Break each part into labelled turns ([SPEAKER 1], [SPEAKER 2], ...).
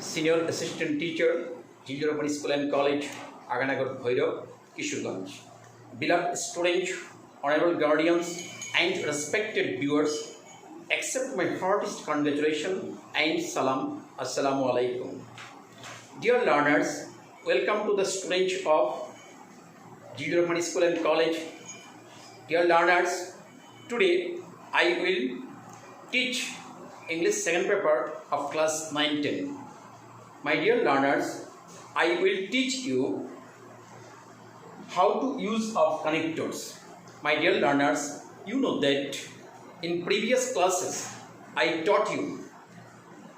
[SPEAKER 1] Senior Assistant Teacher, Jindorapani School and College, Aganagar Bhairav, Kishorganj. Beloved students, honorable guardians, and respected viewers, accept my heartiest congratulations and salam. Assalamu alaikum. Dear learners, welcome to the students of Jindorapani School and College. Dear learners, today I will teach English second paper of class 9-10. My dear learners, I will teach you how to use of connectors. My dear learners, you know that in previous classes I taught you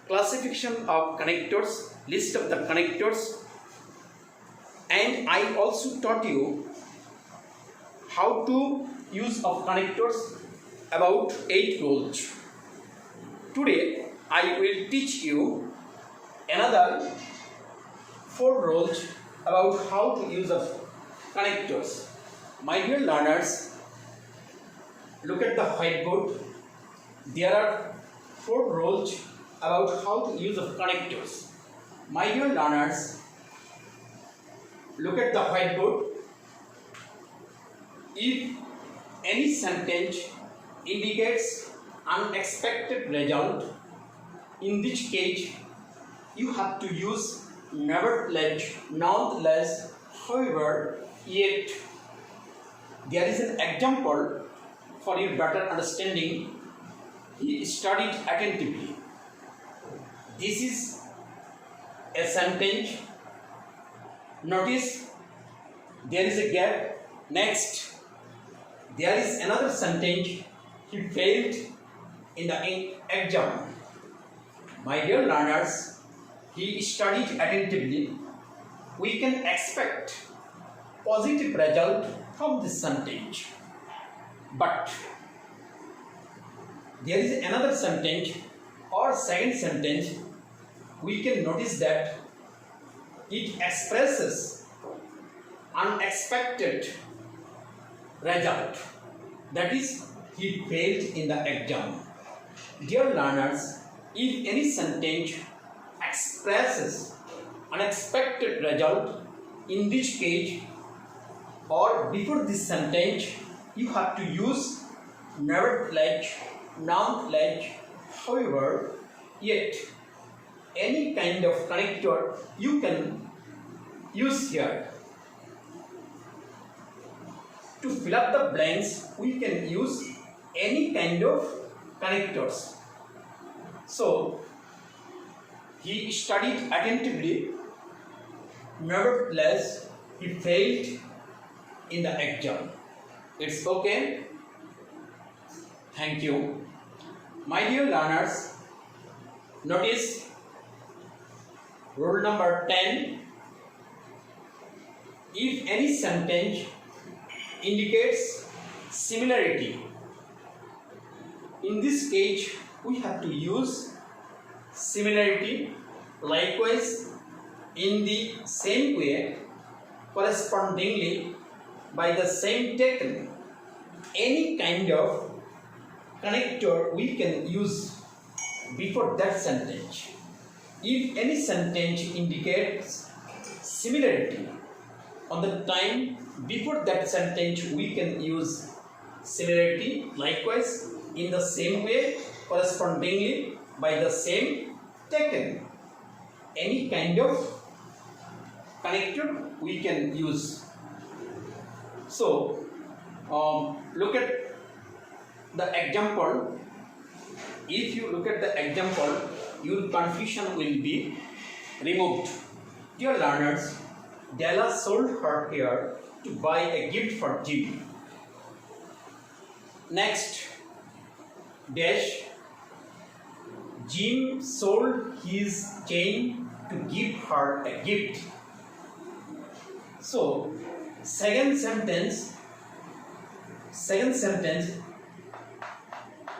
[SPEAKER 1] classification of connectors, list of the connectors, and I also taught you how to use of connectors about 8 rules. Today I will teach you another 4 rules about how to use of connectors. My dear learners, look at the whiteboard. There are 4 rules about how to use of connectors. My dear learners, look at the whiteboard. If any sentence indicates unexpected result, in this case you have to use nevertheless, nonetheless, however, yet. There is an example for your better understanding. He studied attentively. This is a sentence. Notice there is a gap. Next, there is another sentence. He failed in the exam. My dear learners, he studied attentively. We can expect positive result from this sentence. But there is another sentence or second sentence. We can notice that it expresses unexpected result. That is, he failed in the exam. Dear learners, if any sentence expresses unexpected result, in this case or before this sentence, you have to use nevertheless, nonetheless, however, yet. Any kind of connector you can use here. To fill up the blanks, we can use any kind of connectors. So, he studied attentively, nevertheless, he failed in the exam. It's okay? Thank you. My dear learners, notice rule number 10. If any sentence indicates similarity, in this case we have to use similarity. Likewise, in the same way, correspondingly, by the same taken, any kind of connector we can use before that sentence. If any sentence indicates similarity, on the time before that sentence we can use similarity. Likewise, in the same way, correspondingly, by the same taken, any kind of connector we can use. So, look at the example. If you look at the example, your confusion will be removed. Dear learners, Della sold her hair to buy a gift for Jim. Next, dash, Jim sold his chain to give her a gift. So, second sentence,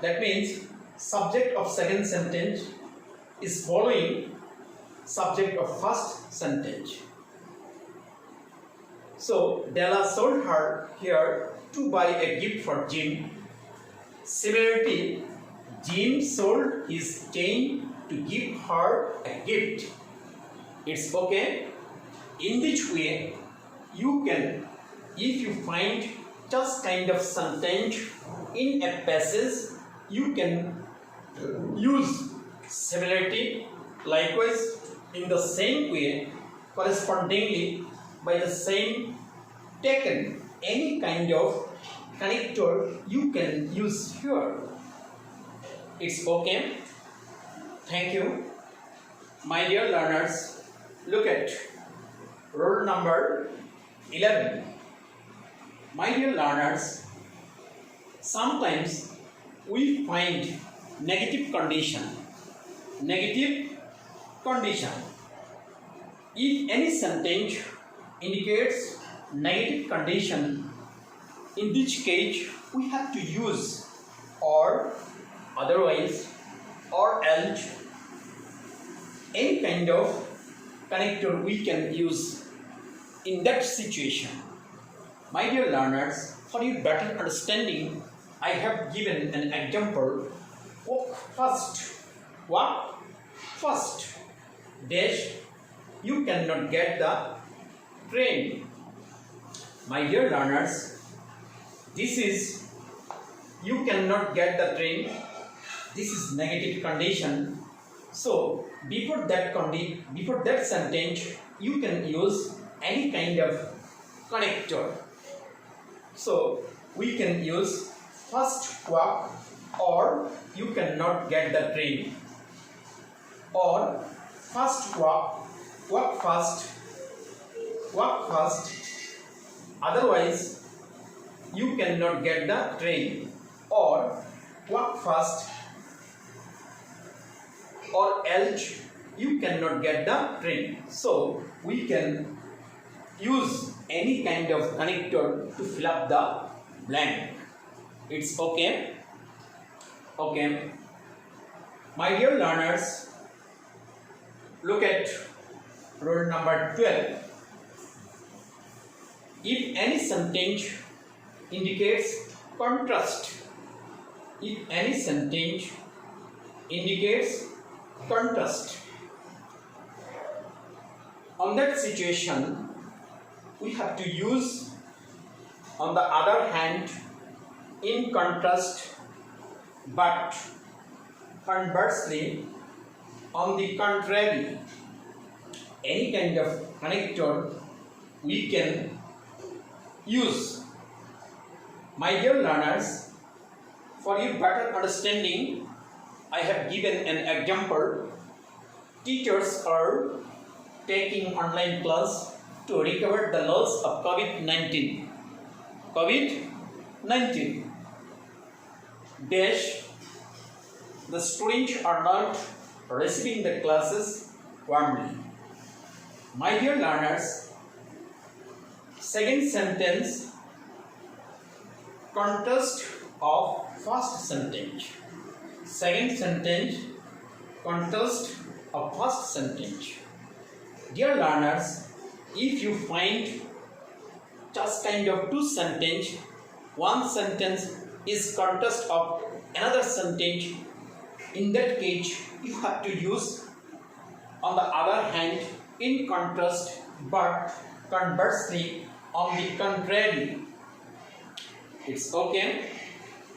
[SPEAKER 1] that means subject of second sentence is following subject of first sentence. So, Della sold her hair to buy a gift for Jim. Similarly, Jim sold his chain to give her a gift. It's okay. In which way you can, if you find just kind of sentence in a passage, you can use similarity. Likewise, in the same way, correspondingly, by the same taken any kind of connector you can use here. It's okay. Thank you. My dear learners, look at roll number 11. My dear learners, sometimes we find negative condition. Negative condition. If any sentence indicates negative condition, in which case we have to use or, otherwise, or else, any kind of connector we can use in that situation. My dear learners, for your better understanding, I have given an example. Walk first, dash, you cannot get the train. My dear learners, this is, you cannot get the train. This is negative condition. So before that sentence, you can use any kind of connector. So we can use first walk, or you cannot get the train, or first walk fast, otherwise you cannot get the train, or walk fast, or else you cannot get the train. So we can use any kind of connector to fill up the blank. It's okay. Okay. My dear learners, look at roll number 12. If any sentence indicates contrast, on that situation we have to use, on the other hand, in contrast, but conversely, on the contrary, any kind of connector we can use. My dear learners, for your better understanding, I have given an example. Teachers are taking online class to recover the loss of COVID-19. Dash, the students are not receiving the classes warmly. My dear learners, second sentence, contrast of first sentence. Second sentence, contrast of first sentence. Dear learners, if you find just kind of two sentences, one sentence is contrast of another sentence, in that case you have to use, on the other hand, in contrast, but conversely, on the contrary. It's okay.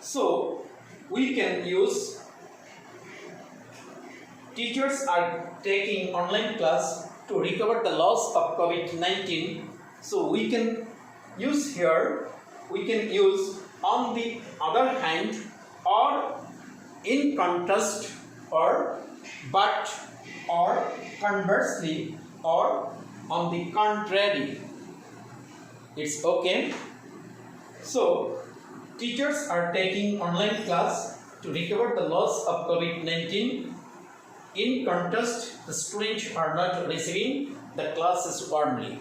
[SPEAKER 1] So we can use, teachers are taking online class to recover the loss of COVID-19. So we can use here, we can use on the other hand, or in contrast, or but, or conversely, or on the contrary. It's okay. So teachers are taking online class to recover the loss of COVID-19. In contrast, the students are not receiving the classes warmly.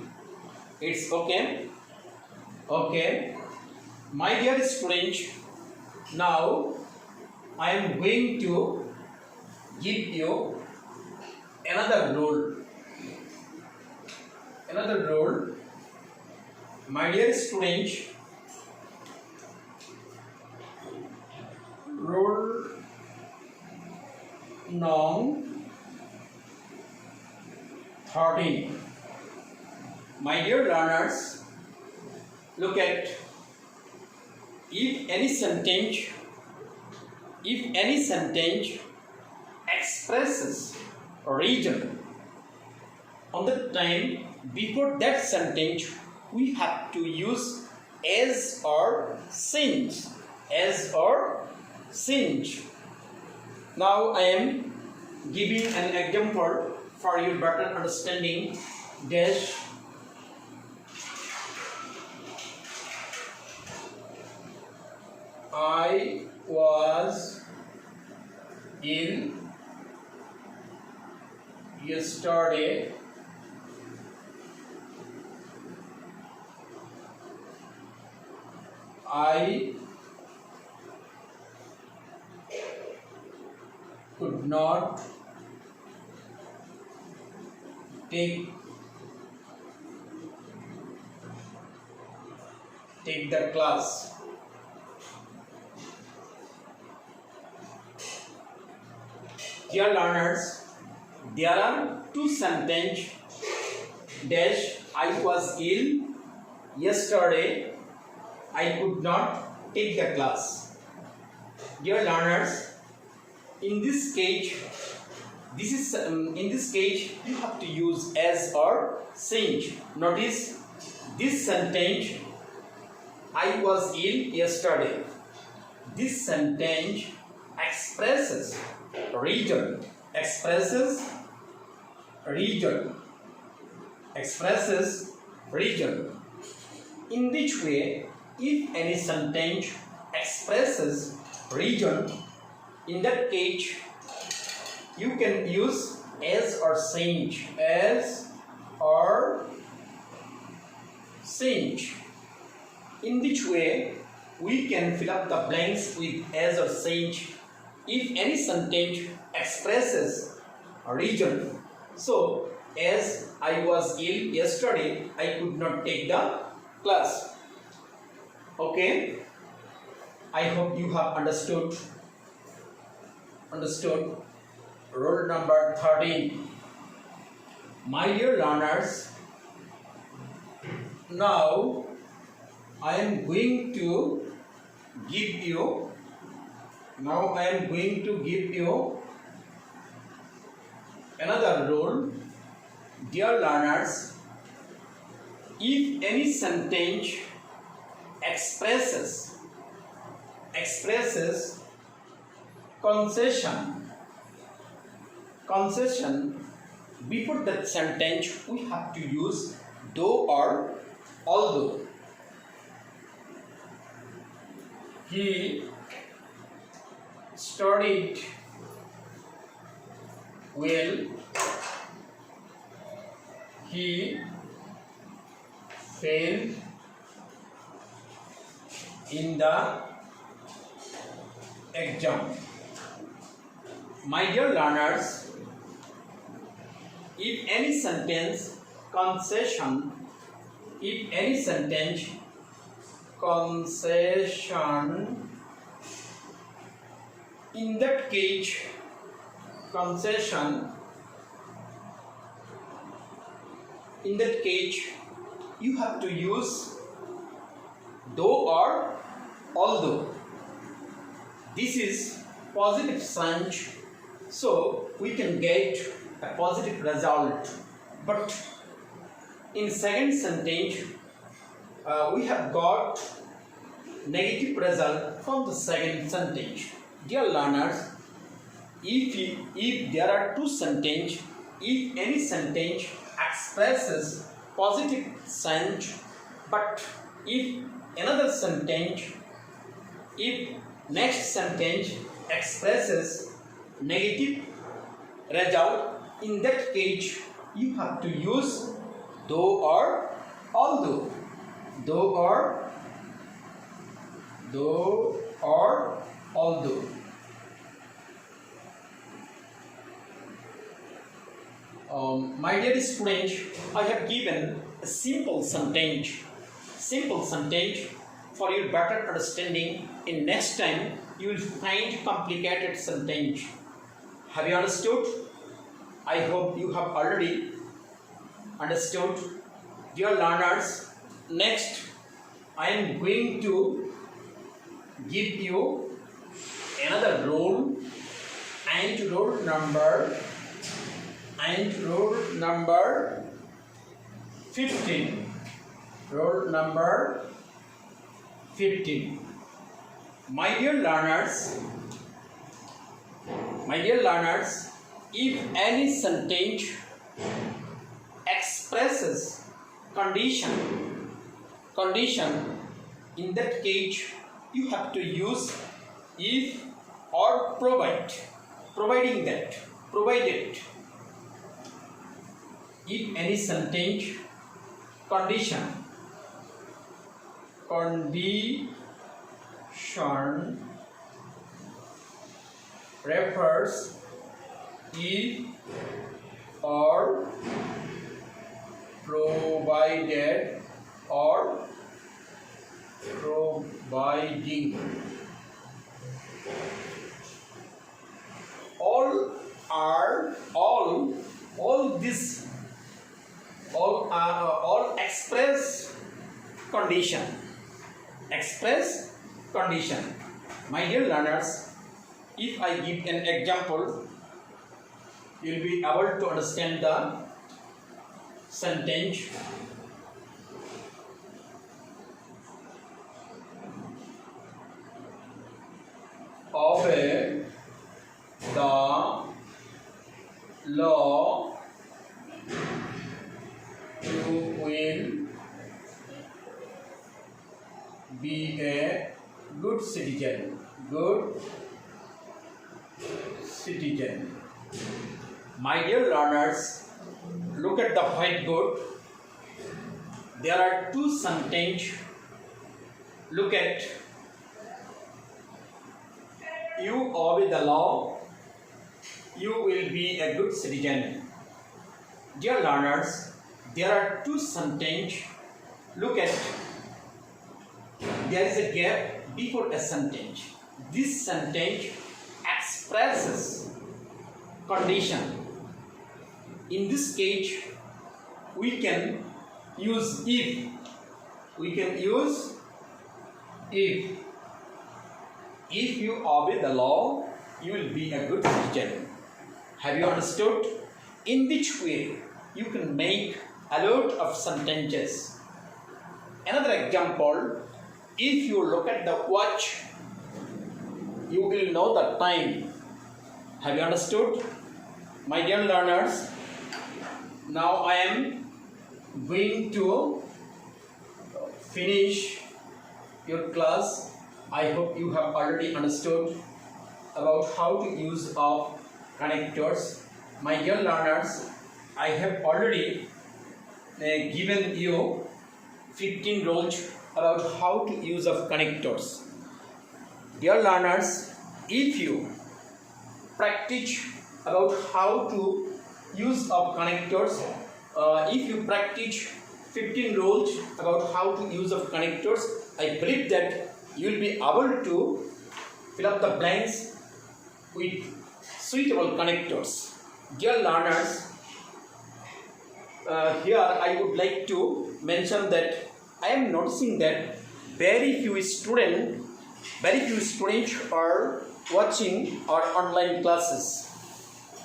[SPEAKER 1] It's okay. Okay. My dear students, now I am going to give you another rule. My dear students, rule noun 13. My dear learners, look at if any sentence expresses a region, on the time before that sentence we have to use as or since. Now I am giving an example for your better understanding. Dash I was ill yesterday. I could not take the class. Dear learners, there are two sentences. Dash I was ill yesterday. I could not take the class. Dear learners, in this case you have to use as or since. Notice this sentence, I was ill yesterday. This sentence expresses region. In which way, if any sentence expresses region, in that case you can use as or since. In which way we can fill up the blanks with as or since if any sentence expresses a region. So, as I was ill yesterday, I could not take the class. Okay, I hope you have understood. Rule number 13. My dear learners, now I am going to give you another rule. Dear learners, if any sentence expresses concession, before that sentence we have to use though or although. He studied well. He failed in the exam. My dear learners, if any sentence concession, in that case you have to use though or although. This is positive sign, so we can get a positive result. But in second sentence we have got negative result from the second sentence. Dear learners, if there are two sentences, if any sentence expresses positive sign, but if next sentence expresses negative result, in that case you have to use though or although. My dear students, I have given a simple sentence for your better understanding. In next time you will find complicated sentence. Have you understood? I hope you have already understood? Dear learners, next I am going to give you another rule and roll number 15. Roll number 15. My dear learners, if any sentence expresses condition, in that case you have to use if or provided. If any sentence condition refers if or provided or providing, all express condition. My dear learners, if I give an example, you will be able to understand the sentence. Obey the law, you will be a good citizen. My dear learners, look at the whiteboard. There are two sentences. Look at. You obey the law, you will be a good citizen. Dear learners, there are two sentences. Look at. There is a gap before a sentence. This sentence expresses condition. In this case, we can use if. If you obey the law, you will be a good citizen. Have you understood? In which way you can make a lot of sentences. Another example, if you look at the watch, you will know the time. Have you understood? My dear learners, now I am going to finish your class. I hope you have already understood about how to use of connectors. My dear learners, I have already given you 15 rules about how to use of connectors. Dear learners, if you practice about how to use of connectors, if you practice 15 rules about how to use of connectors, I believe that you will be able to fill up the blanks with suitable connectors. Dear learners, here I would like to mention that I am noticing that very few students are watching our online classes.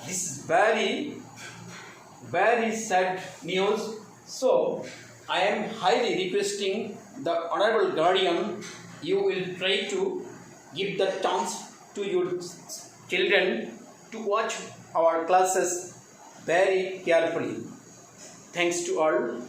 [SPEAKER 1] This is very, very sad news. So I am highly requesting the honorable guardian, you will try to give the chance to your children to watch our classes very carefully. Thanks to all.